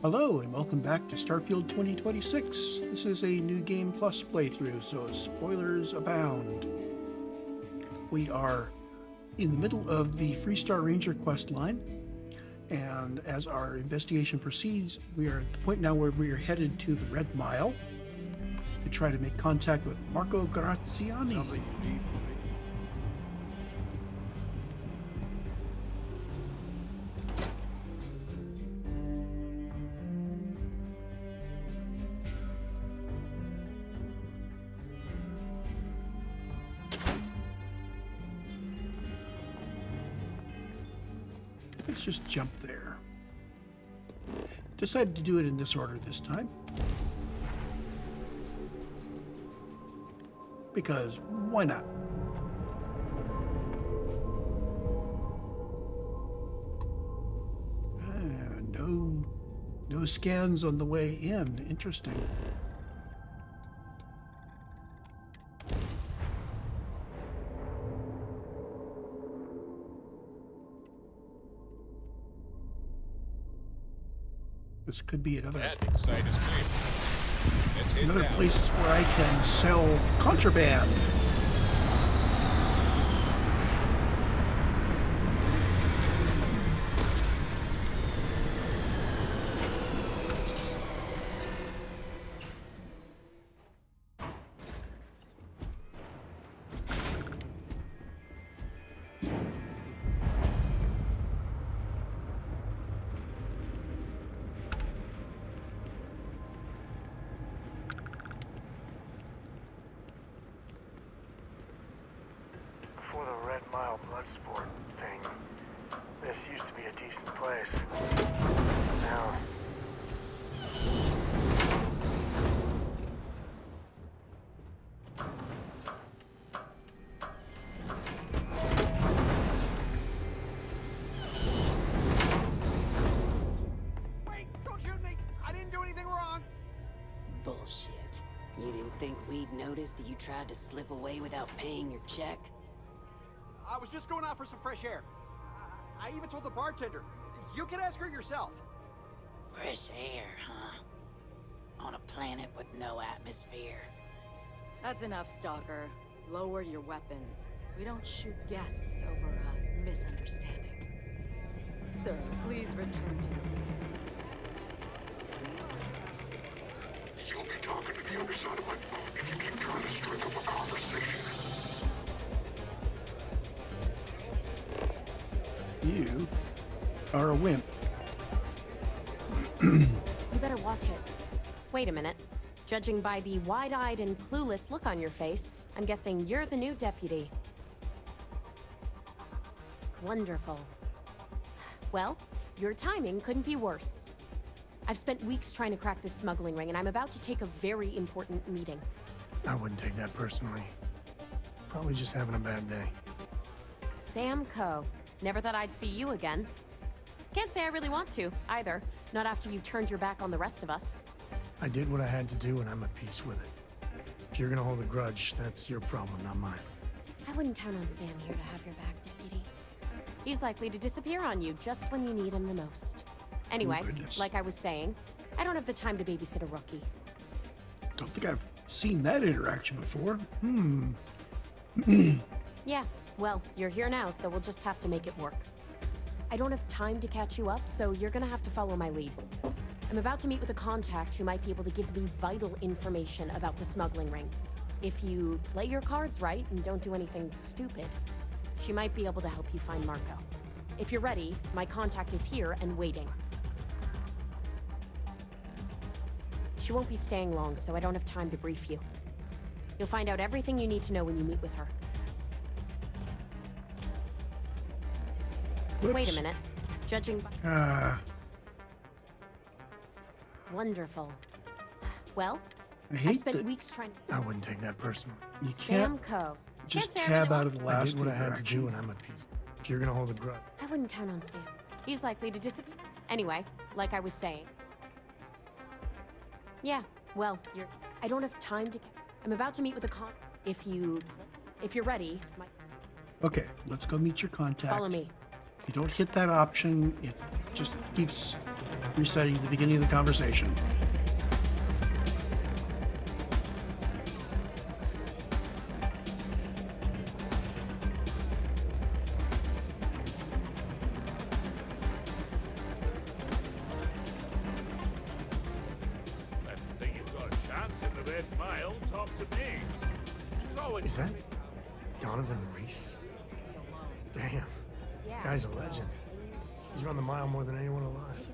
Hello and welcome back to Starfield 2026. This is a New Game Plus playthrough, so spoilers abound. We are in the middle of the Freestar Ranger quest line, and as our investigation proceeds, we are at the point now where we are headed to the Red Mile to try to make contact with Marco Graziani. Let's just jump there. Decided to do it in this order this time, because why not? No scans on the way in. Interesting. This could be another site is clear. Let's hit another down. place where I can sell contraband. Before the Red Mile blood sport thing, this used to be a decent place. Now... Wait! Don't shoot me! I didn't do anything wrong! Bullshit. You didn't think we'd notice that you tried to slip away without paying your check? I was just going out for some fresh air. I even told the bartender. You can ask her yourself. Fresh air, huh? On a planet with no atmosphere. That's enough, Stalker. Lower your weapon. We don't shoot guests over a misunderstanding. Sir, please return to your You'll be talking to the other side of my boat if you keep trying to strike up a conversation. You are a wimp. You better watch it. Wait a minute. Judging by the wide-eyed and clueless look on your face, I'm guessing you're the new deputy. Wonderful. Well, your timing couldn't be worse. I've spent weeks trying to crack this smuggling ring, and I'm about to take a very important meeting. I wouldn't take that personally. Probably just having a bad day. Sam Coe. Never thought I'd see you again. Can't say I really want to, either. Not after you turned your back on the rest of us. I did what I had to do and I'm at peace with it. If you're gonna hold a grudge, that's your problem, not mine. I wouldn't count on Sam here to have your back, Deputy. He's likely to disappear on you just when you need him the most. Anyway, goodness. like I was saying, I don't have the time to babysit a rookie. Don't think I've seen that interaction before. Yeah, well, you're here now, so we'll just have to make it work. I don't have time to catch you up, so you're gonna have to follow my lead. I'm about to meet with a contact who might be able to give me vital information about the smuggling ring. If you play your cards right and don't do anything stupid, she might be able to help you find Marco. If you're ready, my contact is here and waiting. She won't be staying long, so I don't have time to brief you. You'll find out everything you need to know when you meet with her. Whoops. Wait a minute. Judging by... Wonderful. Well, I I hate spent that weeks trying... I wouldn't take that personally. you Sam can't Coe. just Can't say I really tab out want- of the I last did what I had to interaction. do and I'm at peace. If you're gonna hold a grudge. I wouldn't count on Sam. He's likely to disappear. Anyway, like I was saying. Yeah, well, I don't have time to... I'm about to meet with a If you're ready, Okay, let's go meet your contact. follow me. You don't hit that option, it just keeps resetting the beginning of the conversation. If you think you've got a chance in the Red Mile, talk to me. She's always... Is that Donovan Reese? Damn. Yeah. Guy's a legend. He's run the mile more than anyone alive.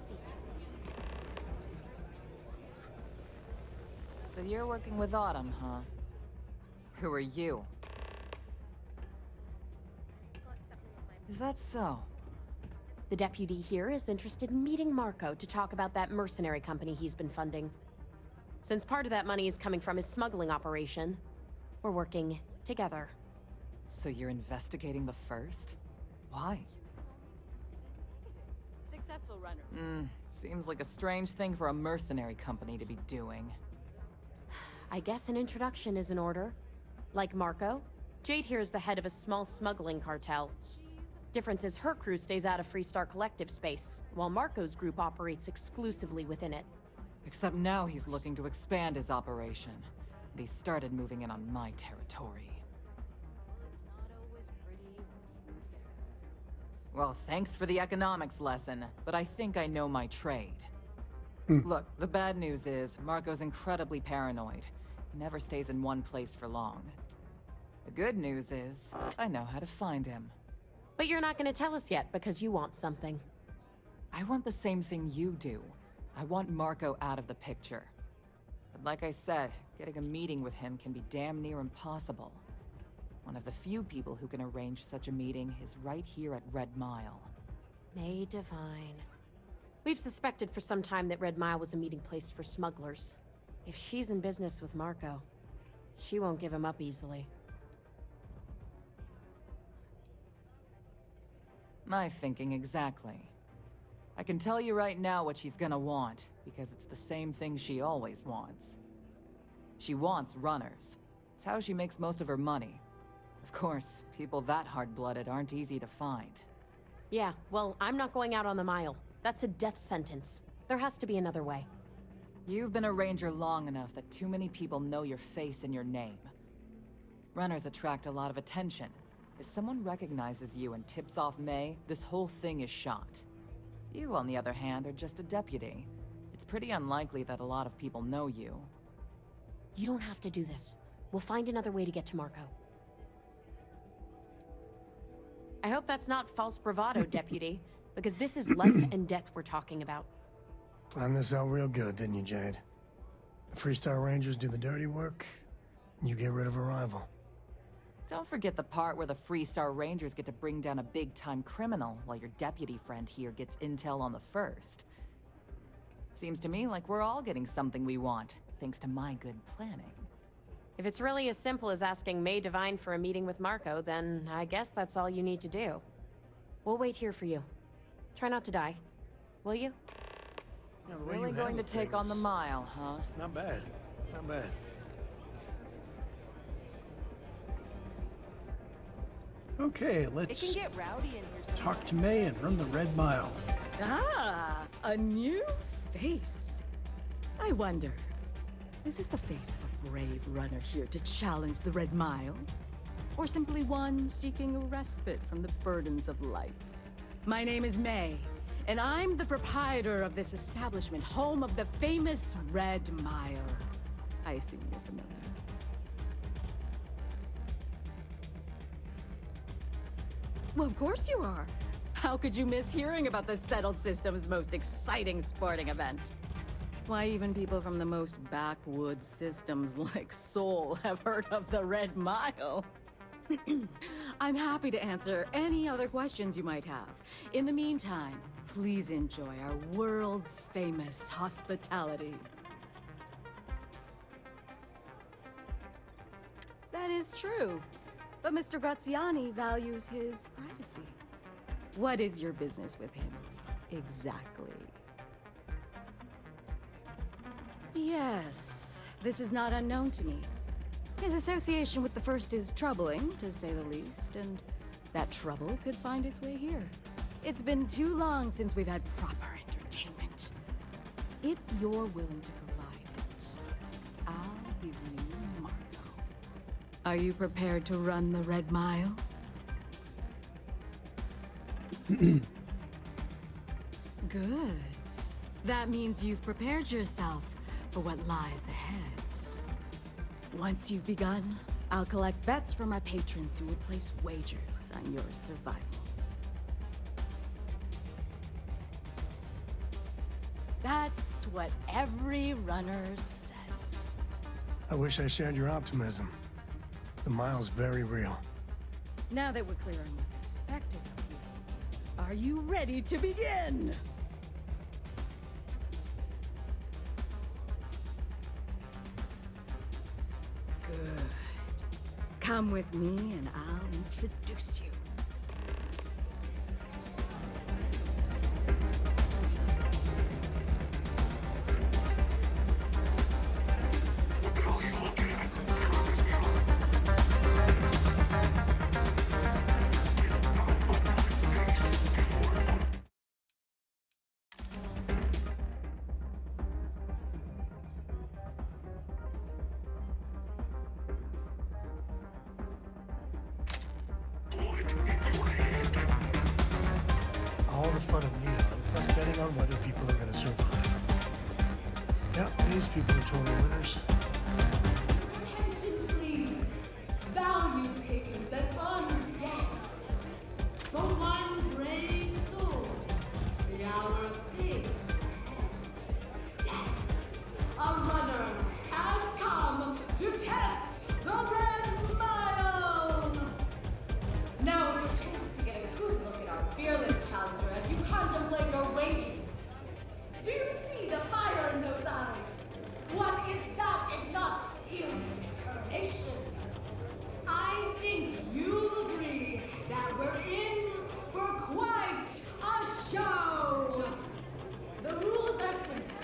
So you're working with Autumn, huh? Who are you? Is that so? The deputy here is interested in meeting Marco to talk about that mercenary company he's been funding. Since part of that money is coming from his smuggling operation, we're working together. So you're investigating the first? Why? Successful runner. Seems like a strange thing for a mercenary company to be doing. I guess an introduction is in order. Like Marco, Jade here is the head of a small smuggling cartel. Difference is her crew stays out of Freestar Collective space, while Marco's group operates exclusively within it. Except now he's looking to expand his operation. And he started moving in on my territory. Well, thanks for the economics lesson, but I think I know my trade. Look, the bad news is, Marco's incredibly paranoid. He never stays in one place for long. The good news is, I know how to find him. But you're not gonna tell us yet because you want something. I want the same thing you do. I want Marco out of the picture. But like I said, getting a meeting with him can be damn near impossible. One of the few people who can arrange such a meeting is right here at Red Mile. May Divine. We've suspected for some time that Red Mile was a meeting place for smugglers. If she's in business with Marco, she won't give him up easily. My thinking exactly. I can tell you right now what she's gonna want, because it's the same thing she always wants. She wants runners. It's how she makes most of her money. Of course, people that hard-blooded aren't easy to find. Yeah, well, I'm not going out on the mile. That's a death sentence. There has to be another way. You've been a ranger long enough that too many people know your face and your name. Runners attract a lot of attention. If someone recognizes you and tips off May, this whole thing is shot. You, on the other hand, are just a deputy. It's pretty unlikely that a lot of people know you. You don't have to do this. We'll find another way to get to Marco. I hope that's not false bravado, deputy, because this is life and death we're talking about. Planned this out real good, didn't you, Jade? The Freestar Rangers do the dirty work, and you get rid of a rival. Don't forget the part where the Freestar Rangers get to bring down a big-time criminal, while your deputy friend here gets intel on the first. Seems to me like we're all getting something we want, thanks to my good planning. If it's really as simple as asking May Divine for a meeting with Marco, then I guess that's all you need to do. We'll wait here for you. Try not to die. Will you? Yeah, the way Really you going to handle take on the things. mile, huh? Not bad. Not bad. Okay, It let's can get rowdy in here sometimes. talk to May and run the Red Mile. Ah, a new face. I wonder, is this the face of a brave runner here to challenge the Red Mile? Or simply one seeking a respite from the burdens of life? My name is May, and I'm the proprietor of this establishment, home of the famous Red Mile. I assume you're familiar. Well, of course you are. How could you miss hearing about the Settled System's most exciting sporting event? Why, even people from the most backwoods systems like Sol have heard of the Red Mile. I'm happy to answer any other questions you might have. In the meantime, please enjoy our world's famous hospitality. That is true. But Mr. Graziani values his privacy. What is your business with him? Exactly. Yes, this is not unknown to me. His association with the First is troubling, to say the least, and that trouble could find its way here. It's been too long since we've had proper entertainment. If you're willing to provide it, I'll give you Marco. Are you prepared to run the Red Mile? Good. That means you've prepared yourself for what lies ahead. Once you've begun, I'll collect bets from my patrons who will place wagers on your survival. That's what every runner says. I wish I shared your optimism. The mile's very real. Now that we're clear on what's expected of you, are you ready to begin? Good. Come with me and I'll introduce you. What the hell are you looking at? Try this me on. Get out of my face before I put bullet in your hand. All the fun of Neon, plus betting on whether people are gonna survive. Yep, these people are total winners. Attention, please. Valued patrons and honored guests. For one brave soul, the hour of fate is ahead. Yes, a runner has come to test the Red Mile. Now is your chance to get a good look at our fearless challenger as you contemplate your wagers. Do you see the fire in those eyes? What is that if not steel and determination? I think you'll agree that we're in for quite a show. The rules are simple.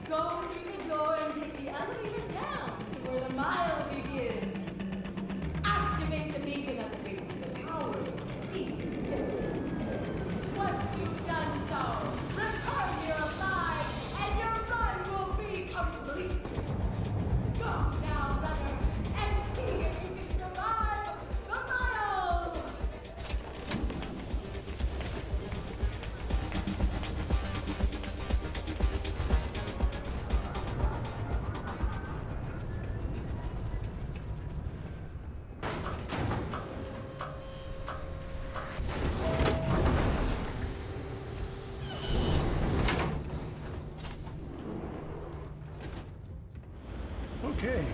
Go through the door and take the elevator down to where the mile begins. Activate the beacon at the base of the tower and see in the distance. Once you've done so, return here alive, and your run will be complete. Go now, runner, and see if you can survive the mile. Okay.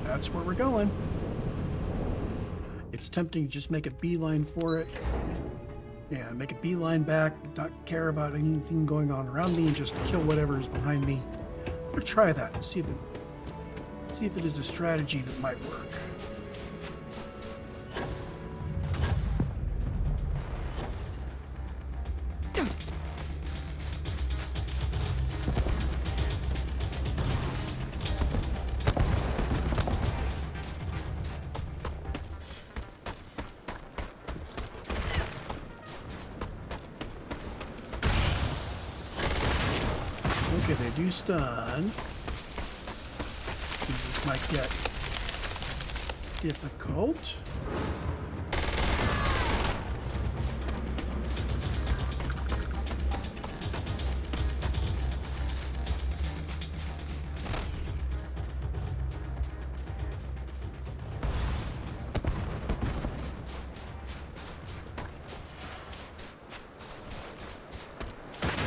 That's where we're going. It's tempting to just make a beeline for it. Yeah, make a beeline back, not care about anything going on around me, and just kill whatever's behind me. I'm gonna try that and see if it is a strategy that might work. Okay, they do stun. This might get difficult.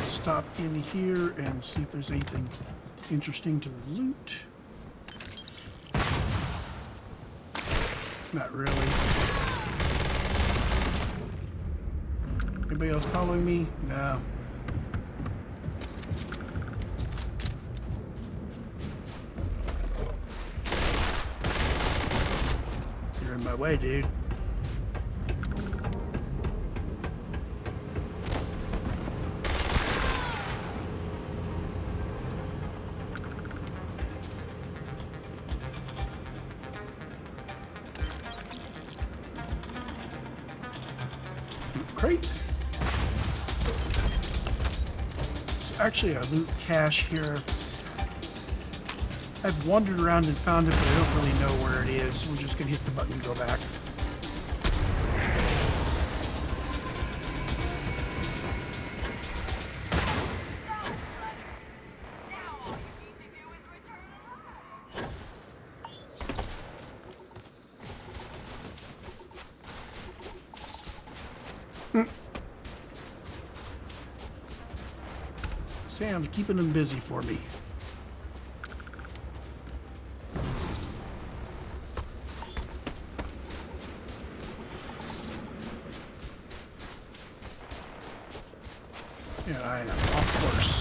Stop in here and see if there's anything interesting to loot. Not really. Anybody else following me? No. You're in my way, dude. Crate. actually a loot cache here. I've wandered around and found it, but I don't really know where it is. We're just gonna hit the button and go back. Sam's keeping them busy for me. Yeah, I am, of course.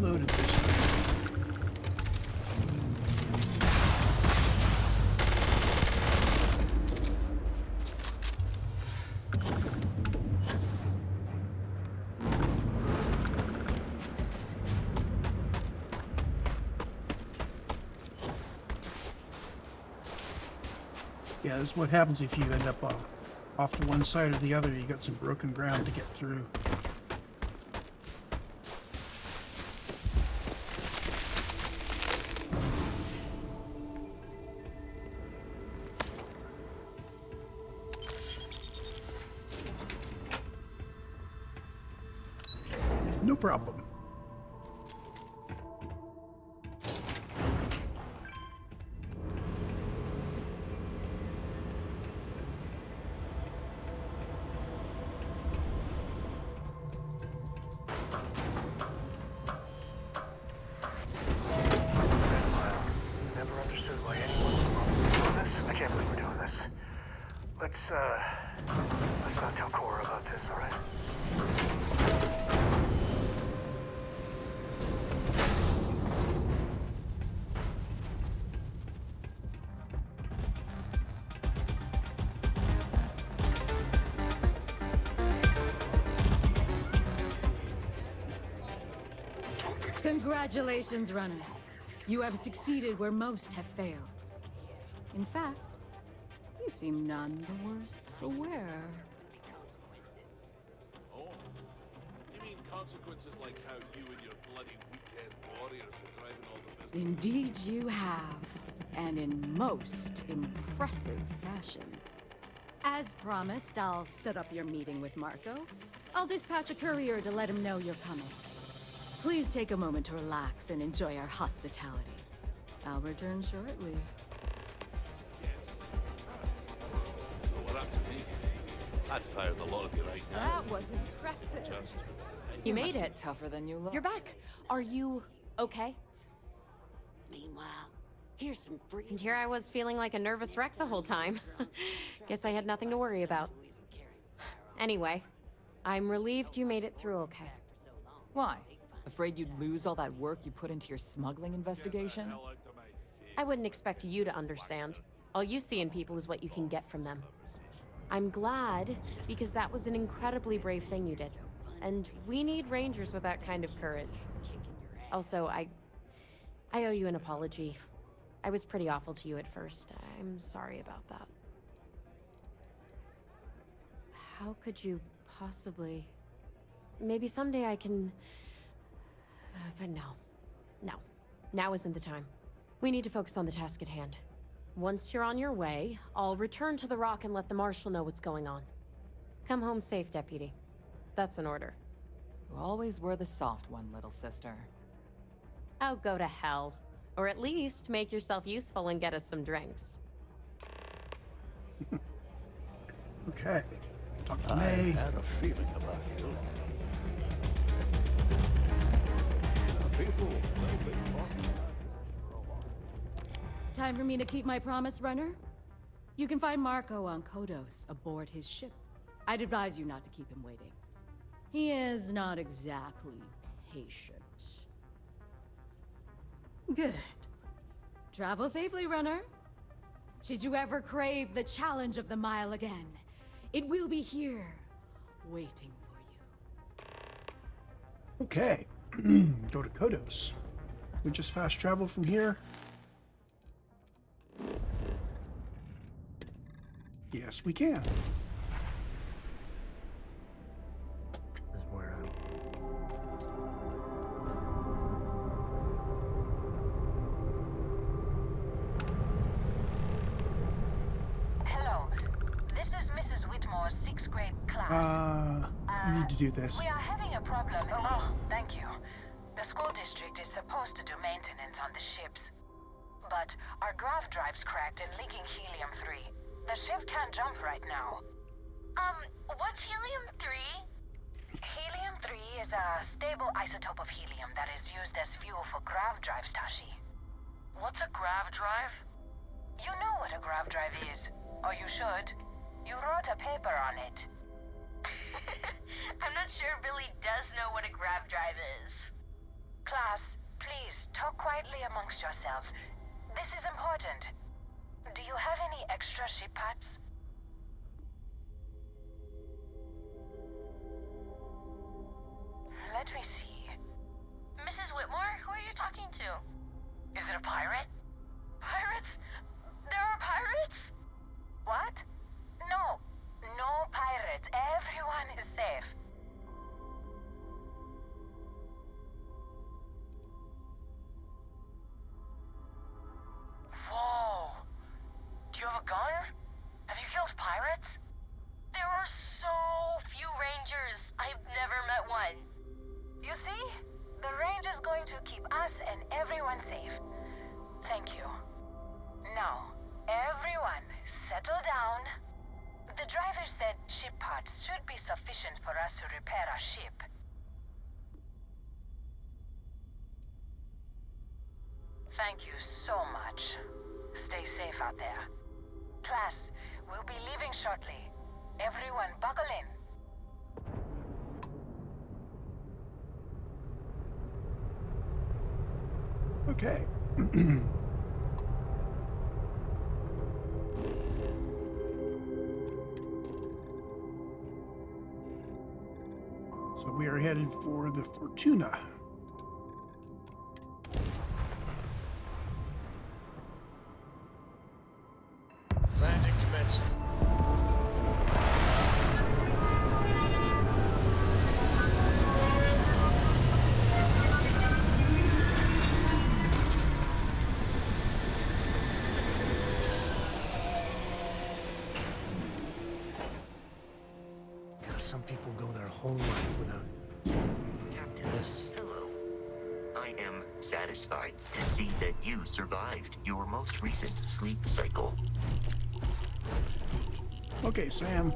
Reloaded this thing. Yeah, this is what happens if you end up off to one side or the other. You got some broken ground to get through. No problem. Never understood why anyone would do this. I can't believe we're doing this. Let's not tell Cora about this, all right? Congratulations, runner. You have succeeded where most have failed. In fact, you seem none the worse for wear. Oh, you mean consequences like how you and your bloody weekend warriors are driving all the business? Indeed you have, and in most impressive fashion. As promised, I'll set up your meeting with Marco. I'll dispatch a courier to let him know you're coming. Please take a moment to relax and enjoy our hospitality. I'll return shortly. So we're up to me. I'd fire the lot of you right now. That was impressive. Chances with it. You made it. Tougher than you look. You're back. Are you okay? Meanwhile, here's some free. And here I was feeling like a nervous wreck the whole time. Guess I had nothing to worry about. Anyway, I'm relieved you made it through okay. Why? Afraid you'd lose all that work you put into your smuggling investigation? I wouldn't expect you to understand. All you see in people is what you can get from them. I'm glad, because that was an incredibly brave thing you did. And we need rangers with that kind of courage. Also, I owe you an apology. I was pretty awful to you at first. I'm sorry about that. How could you possibly... Maybe someday I can... But no. No. Now isn't the time. We need to focus on the task at hand. Once you're on your way, I'll return to the Rock and let the Marshal know what's going on. Come home safe, Deputy. That's an order. You always were the soft one, little sister. Oh, go to hell. Or at least make yourself useful and get us some drinks. Okay. Talk to I May. had a feeling about you. People, they'll be talking about you for a while. Time for me to keep my promise, runner? You can find Marco on Kodos aboard his ship. I'd advise you not to keep him waiting. He is not exactly patient. Good. Travel safely, runner. Should you ever crave the challenge of the mile again, it will be here, waiting for you. Okay. Go to Kodos. We just fast travel from here. Yes, we can. This is where Hello. This is Mrs. Whitmore's 6th grade class. We need to do this. We are having a problem. Oh, thank you. The school district is supposed to do maintenance on the ships. But our grav drive's cracked and leaking helium-3. The ship can't jump right now. What's helium-3? Helium-3 is a stable isotope of helium that is used as fuel for grav drives, Tashi. What's a grav drive? You know what a grav drive is. Or you should. You wrote a paper on it. I'm not sure Billy does know what a grav drive is. Class, please, talk quietly amongst yourselves. This is important. Do you have any extra ship parts? Let me see. Mrs. Whitmore, who are you talking to? Is it a pirate? Pirates? There are pirates? What? No. No pirates. Everyone is safe. Whoa. Do you have a gun? Have you killed pirates? There are so few rangers. I've never met one. You see? The range is going to keep us and everyone safe. Thank you. Now, everyone, settle down. The driver said ship parts should be sufficient for us to repair our ship. Thank you so much. Stay safe out there. Class, we'll be leaving shortly. Everyone buckle in. Okay. So we are headed for the Fortuna. landing commencing. Some people go their whole life without Captain, this. hello. I am satisfied to see that you survived your most recent sleep cycle. Okay, Sam.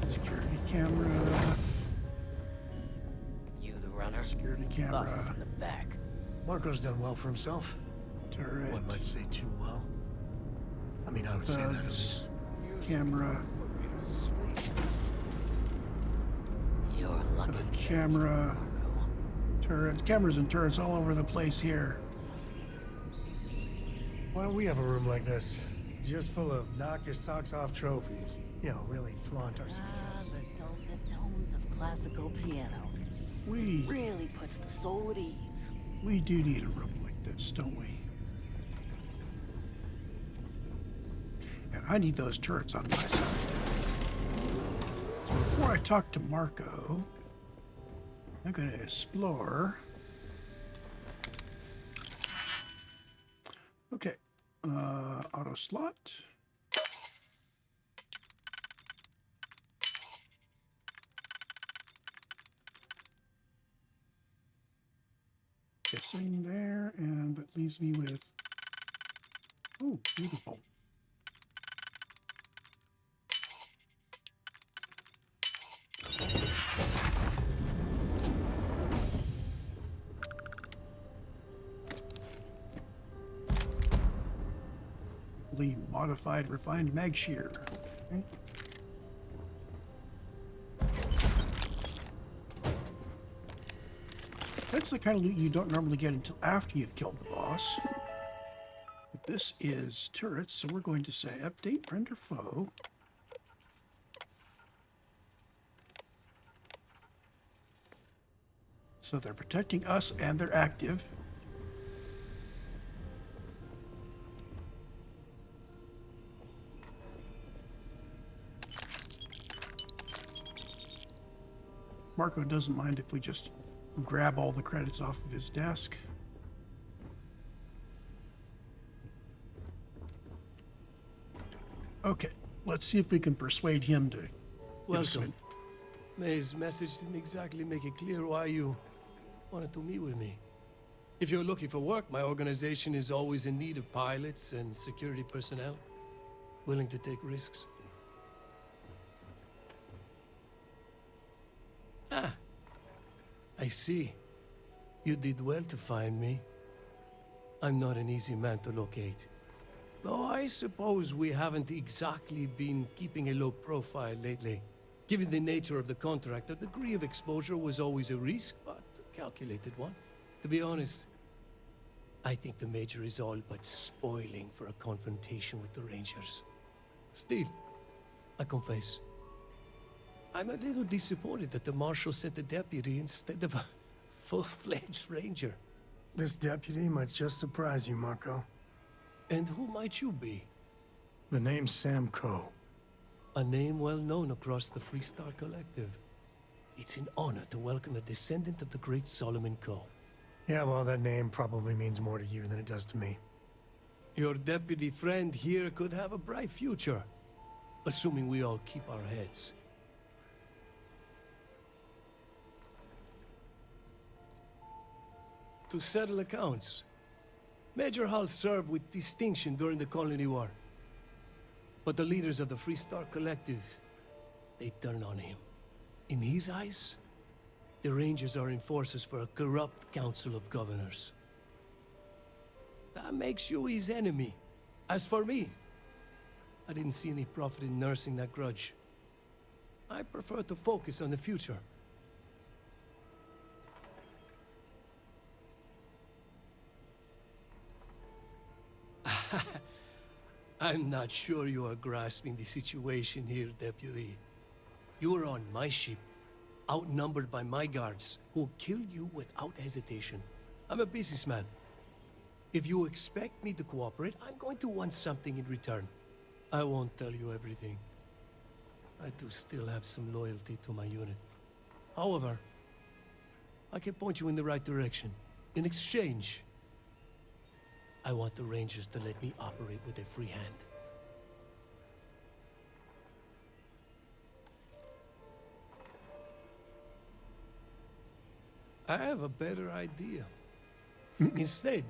Security camera. You the runner? Security camera. Boss is in the back. Marco's done well for himself. Turret. One might say too well. I mean, I would say that at least. Camera. You're lucky. Camera. Turrets. Cameras and turrets all over the place here. Why don't we have a room like this? Just full of knock your socks off trophies. You know, really flaunt our success. The dulcet tones of classical piano. We Really puts the soul at ease. We do need a room like this, don't we? And I need those turrets on my side. So before I talk to Marco, I'm going to explore. Okay, auto slot. Kissing there, and that leaves me with... Oh, beautiful. Modified refined mag shear. Okay. That's the kind of loot you don't normally get until after you've killed the boss. But this is turrets, so we're going to say update friend or foe. So they're protecting us and they're active. Marco doesn't mind if we just grab all the credits off of his desk. Okay, let's see if we can persuade him to... Welcome. May's message didn't exactly make it clear why you wanted to meet with me. If you're looking for work, my organization is always in need of pilots and security personnel, willing to take risks. Ah, I see. You did well to find me. I'm not an easy man to locate. Though I suppose we haven't exactly been keeping a low profile lately. Given the nature of the contract, a degree of exposure was always a risk, but a calculated one. To be honest, I think the Major is all but spoiling for a confrontation with the Rangers. Still, I confess, I'm a little disappointed that the Marshal sent a deputy instead of a full-fledged Ranger. This deputy might just surprise you, Marco. And who might you be? The name's Sam Coe. A name well known across the Freestar Collective. It's an honor to welcome a descendant of the great Solomon Coe. Yeah, well, that name probably means more to you than it does to me. Your deputy friend here could have a bright future, assuming we all keep our heads. To settle accounts, Major Hall served with distinction during the Colony War. But the leaders of the Freestar Collective, they turned on him. In his eyes, the Rangers are enforcers for a corrupt Council of Governors. That makes you his enemy. As for me, I didn't see any profit in nursing that grudge. I prefer to focus on the future. I'm not sure you are grasping the situation here, Deputy. You were on my ship, outnumbered by my guards, who'll kill you without hesitation. I'm a businessman. If you expect me to cooperate, I'm going to want something in return. I won't tell you everything. I do still have some loyalty to my unit. However, I can point you in the right direction. In exchange, I want the Rangers to let me operate with a free hand. I have a better idea. Instead,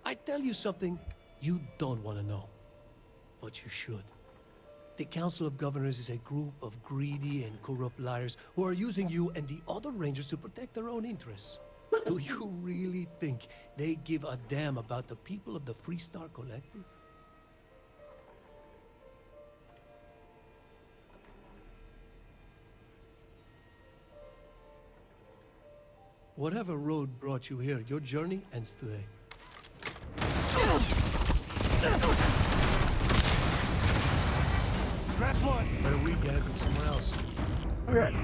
I tell you something you don't want to know. But you should. The Council of Governors is a group of greedy and corrupt liars who are using you and the other Rangers to protect their own interests. Do you really think they give a damn about the people of the Freestar Collective? Whatever road brought you here, your journey ends today. That's one. Better we get it than somewhere else. Okay,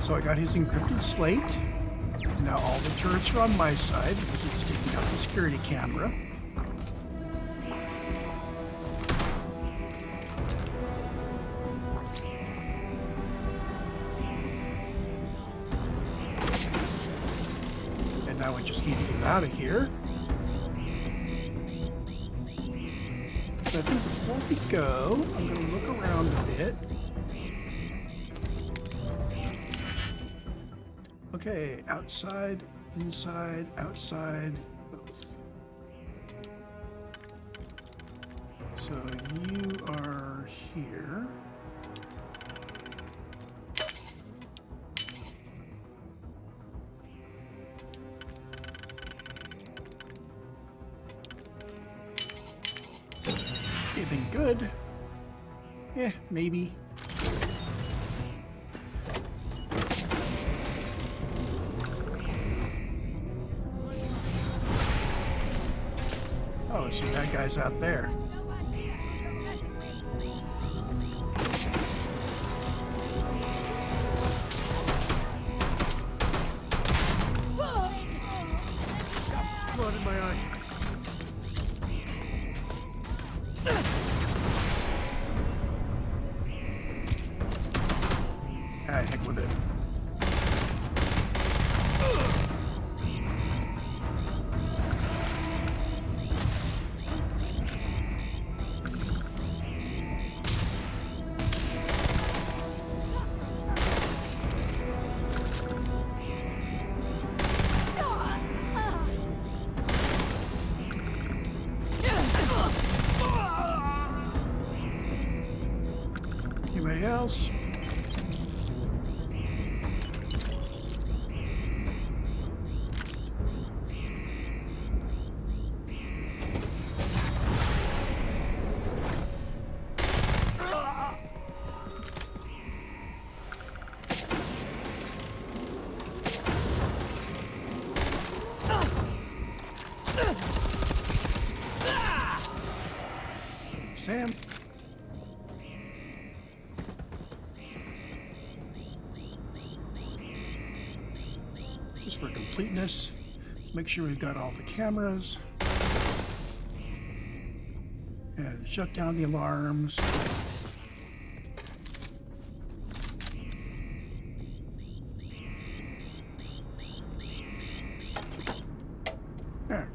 so I got his encrypted slate. Now all the turrets are on my side because it's taking out the security camera. And now I just need to get out of here. So I think before we go, I'm going to look around a bit. Okay, outside Inside, outside, both. So you are here. Anything good? Yeah, maybe. Oh, so that guy's out there. Blood in my eyes. Ah, heck with it. Anybody else? Sam? Just for completeness, make sure we've got all the cameras. And shut down the alarms. There.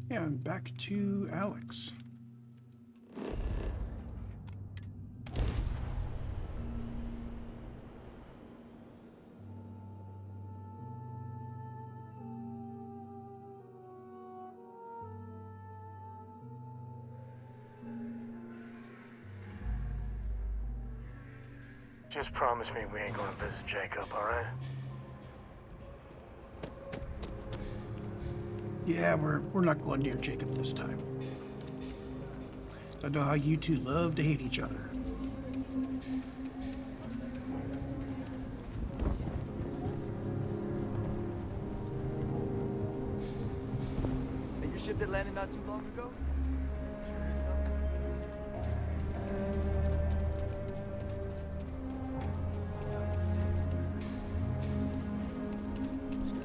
And back to Alex. Just promise me we ain't gonna visit Jacob, alright? Yeah, we're not going near Jacob this time. I know how you two love to hate each other. And your ship that landed not too long ago?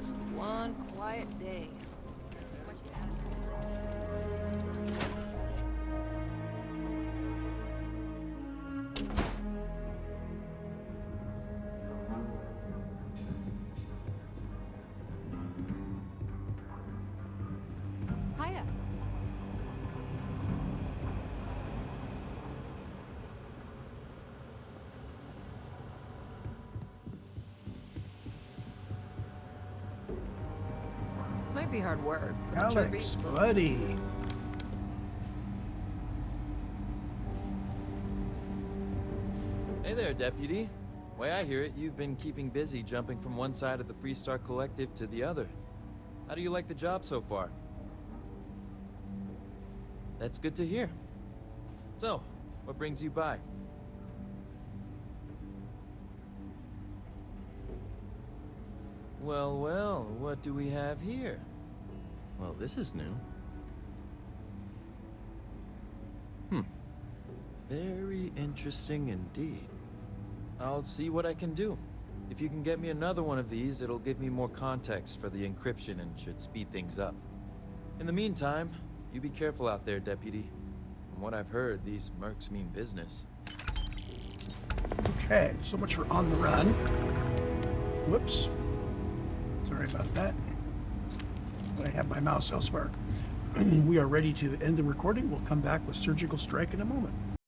Just one quiet day. Not too much to ask Hiya. Might be hard work. but I'm sure Alex, beats the- buddy. Hey there, Deputy. Way I hear it, you've been keeping busy jumping from one side of the Freestar Collective to the other. How do you like the job so far? That's good to hear. So, what brings you by? Well, well, what do we have here? Well, this is new. Very interesting indeed. I'll see what I can do. If you can get me another one of these, it'll give me more context for the encryption and should speed things up. In the meantime, you be careful out there, Deputy. From what I've heard, these mercs mean business. Okay. Okay, so much for On the Run. Whoops. Sorry about that. I have my mouse elsewhere. We are ready to end the recording. We'll come back with Surgical Strike in a moment.